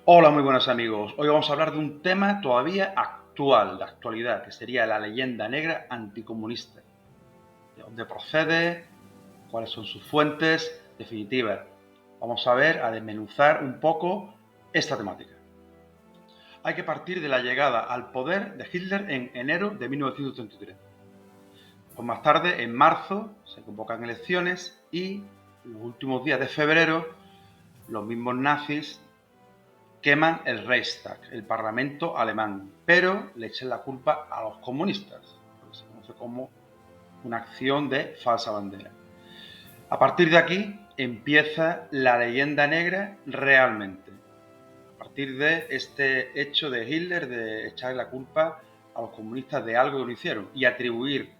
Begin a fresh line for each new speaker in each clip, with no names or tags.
Hola, muy buenos amigos. Hoy vamos a hablar de un tema todavía actual, de actualidad, que sería la leyenda negra anticomunista. ¿De dónde procede? ¿Cuáles son sus fuentes definitivas? Vamos a ver, a desmenuzar un poco esta temática. Hay que partir de la llegada al poder de Hitler en enero de 1933. Pues más tarde, en marzo, se convocan elecciones y los últimos días de febrero, los mismos nazis queman el Reichstag, el Parlamento alemán, pero le echan la culpa a los comunistas, lo que se conoce como una acción de falsa bandera. A partir de aquí empieza la leyenda negra realmente. A partir de este hecho de Hitler de echar la culpa a los comunistas de algo que no hicieron y atribuir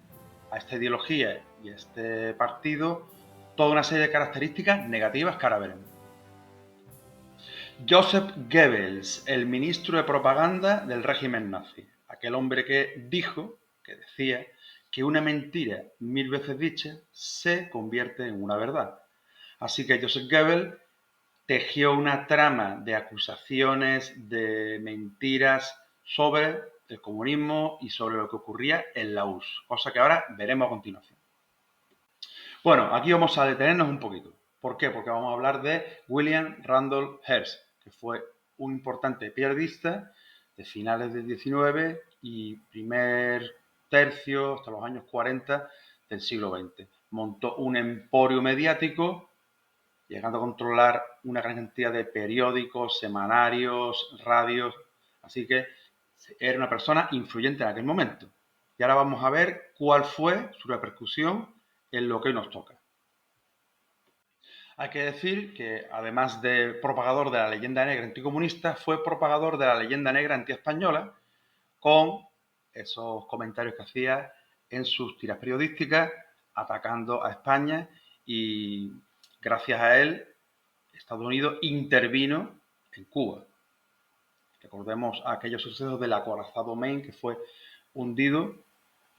a esta ideología y a este partido toda una serie de características negativas que ahora veremos. Joseph Goebbels, el ministro de propaganda del régimen nazi, aquel hombre que decía, que una mentira mil veces dicha se convierte en una verdad. Así que Joseph Goebbels tejió una trama de acusaciones, de mentiras sobre el comunismo y sobre lo que ocurría en la URSS, cosa que ahora veremos a continuación. Bueno, aquí vamos a detenernos un poquito. ¿Por qué? Porque vamos a hablar de William Randolph Hearst, que fue un importante periodista de finales del XIX y primer tercio hasta los años 40 del siglo XX. Montó un emporio mediático, llegando a controlar una gran cantidad de periódicos, semanarios, radios. Así que era una persona influyente en aquel momento. Y ahora vamos a ver cuál fue su repercusión en lo que hoy nos toca. Hay que decir que, además de propagador de la leyenda negra anticomunista, fue propagador de la leyenda negra antiespañola con esos comentarios que hacía en sus tiras periodísticas atacando a España y gracias a él Estados Unidos intervino en Cuba. Recordemos aquellos sucesos del acorazado Maine que fue hundido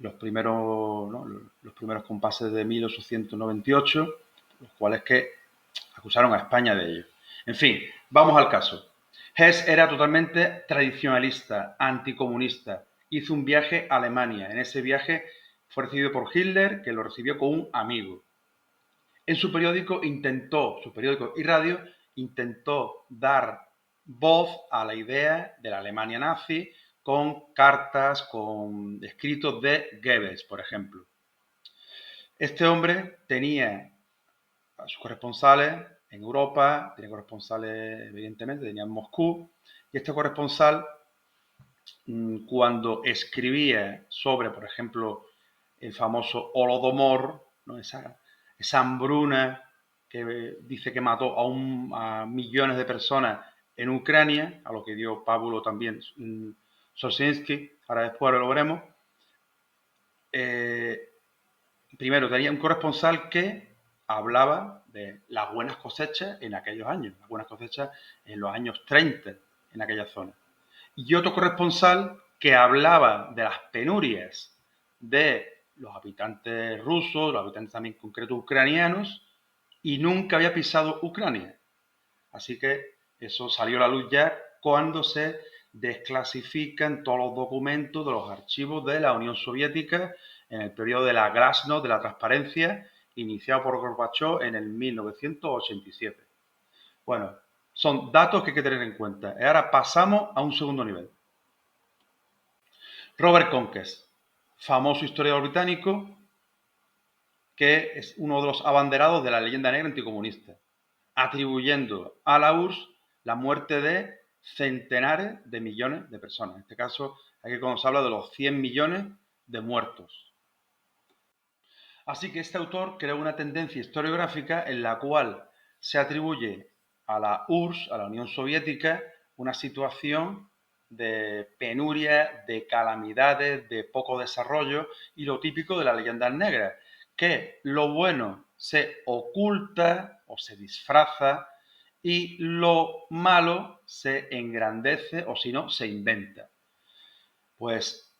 ¿no? Los primeros compases de 1898, los cuales que acusaron a España de ello. En fin, vamos al caso. Hess era totalmente tradicionalista, anticomunista. Hizo un viaje a Alemania. En ese viaje fue recibido por Hitler, que lo recibió como un amigo. En su periódico y radio, intentó dar voz a la idea de la Alemania nazi con cartas, con escritos de Goebbels, por ejemplo. Este hombre tenía a sus corresponsales en Europa, tenía corresponsales, evidentemente, tenía en Moscú, y este corresponsal, cuando escribía sobre, por ejemplo, el famoso Holodomor, ¿no? esa hambruna que dice que mató a millones de personas en Ucrania, a lo que dio Pablo también Solzhenitsyn, ahora después lo veremos. Eh, Primero tenía un corresponsal que hablaba de las buenas cosechas en aquellos años, las buenas cosechas en los años 30 en aquella zona. Y otro corresponsal que hablaba de las penurias de los habitantes rusos, los habitantes también concretos ucranianos, y nunca había pisado Ucrania. Así que eso salió a la luz ya cuando se desclasifican todos los documentos de los archivos de la Unión Soviética en el periodo de la Glasnost, de la transparencia, iniciado por Gorbachev en el 1987. Bueno, son datos que hay que tener en cuenta. Y ahora pasamos a un segundo nivel. Robert Conquest, famoso historiador británico que es uno de los abanderados de la leyenda negra anticomunista, atribuyendo a la URSS la muerte de centenares de millones de personas. En este caso, aquí cuando se habla de los 100 millones de muertos. Así que este autor creó una tendencia historiográfica en la cual se atribuye a la URSS, a la Unión Soviética, una situación de penuria, de calamidades, de poco desarrollo y lo típico de las leyendas negras, que lo bueno se oculta o se disfraza y lo malo se engrandece o si no se inventa. Pues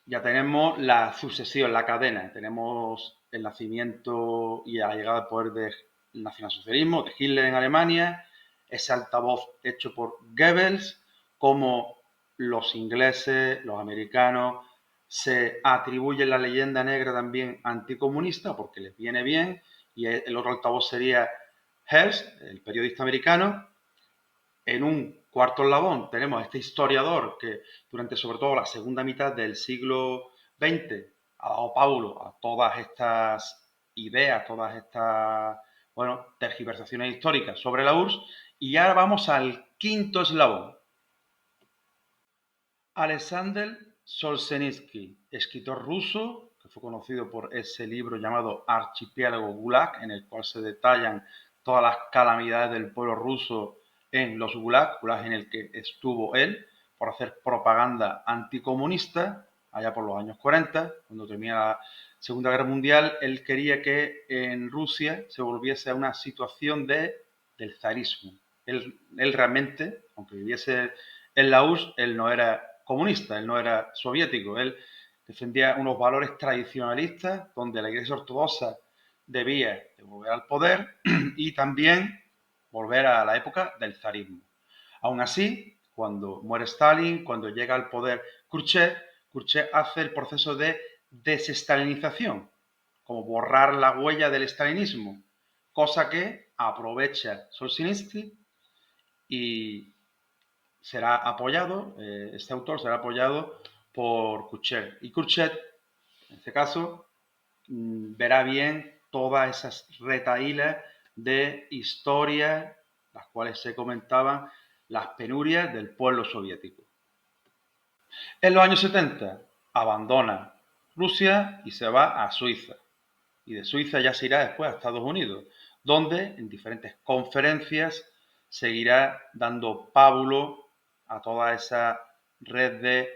ya tenemos la sucesión, la cadena. Tenemos el nacimiento y la llegada al poder del nacionalsocialismo, de Hitler en Alemania, ese altavoz hecho por Goebbels, cómo los ingleses, los americanos, se atribuyen la leyenda negra también anticomunista porque les viene bien, y el otro altavoz sería Hearst, el periodista americano. En un cuarto eslabón tenemos a este historiador que durante sobre todo la segunda mitad del siglo XX ha dado pábulo a todas estas ideas, todas estas, bueno, tergiversaciones históricas sobre la URSS. Y ahora vamos al quinto eslabón. Alexander Solzhenitsyn, escritor ruso, que fue conocido por ese libro llamado Archipiélago Gulag, en el cual se detallan todas las calamidades del pueblo ruso en los Gulag en el que estuvo él, por hacer propaganda anticomunista, allá por los años 40, cuando termina la Segunda Guerra Mundial. Él quería que en Rusia se volviese a una situación del zarismo. Él realmente, aunque viviese en la URSS, él no era comunista, él no era soviético, él defendía unos valores tradicionalistas donde la Iglesia Ortodoxa debía de volver al poder y también volver a la época del zarismo. Aún así, cuando muere Stalin, cuando llega al poder Khrushchev, Khrushchev hace el proceso de desestalinización, como borrar la huella del stalinismo, cosa que aprovecha Solzhenitsyn y será apoyado, este autor será apoyado por Khrushchev. Y Khrushchev, en este caso, verá bien todas esas retahílas de historia, las cuales se comentaban las penurias del pueblo soviético. En los años 70 abandona Rusia y se va a Suiza. Y de Suiza ya se irá después a Estados Unidos, donde en diferentes conferencias seguirá dando pábulo a toda esa red de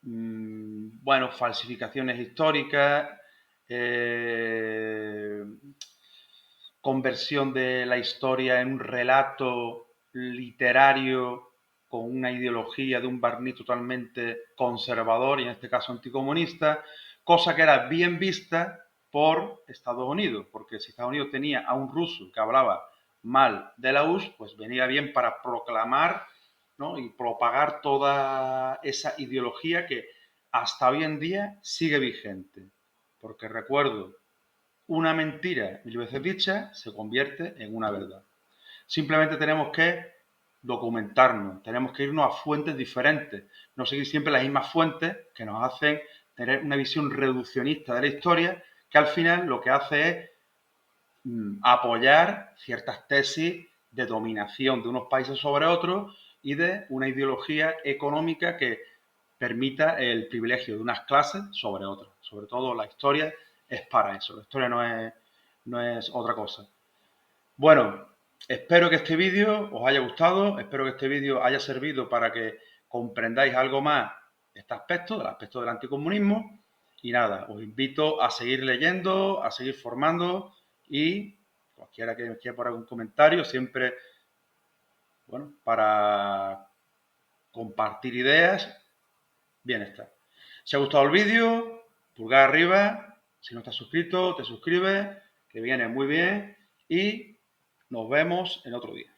bueno, falsificaciones históricas, conversión de la historia en un relato literario con una ideología de un barniz totalmente conservador y en este caso anticomunista, cosa que era bien vista por Estados Unidos, porque si Estados Unidos tenía a un ruso que hablaba mal de la URSS, pues venía bien para proclamar, ¿no?, y propagar toda esa ideología que hasta hoy en día sigue vigente. Porque recuerdo, una mentira mil veces dicha se convierte en una verdad. Simplemente tenemos que documentarnos, tenemos que irnos a fuentes diferentes, no seguir siempre las mismas fuentes que nos hacen tener una visión reduccionista de la historia, que al final lo que hace es apoyar ciertas tesis de dominación de unos países sobre otros y de una ideología económica que permita el privilegio de unas clases sobre otras. Sobre todo la historia es para eso, la historia no es otra cosa. Bueno, espero que este vídeo os haya gustado, espero que este vídeo haya servido para que comprendáis algo más este aspecto, del aspecto del anticomunismo. Y nada, os invito a seguir leyendo, a seguir formando y cualquiera que me quiera por algún comentario, siempre, bueno, para compartir ideas, bien está. Si os ha gustado el vídeo, pulgar arriba. Si no estás suscrito, te suscribes, que viene muy bien. Y nos vemos en otro día.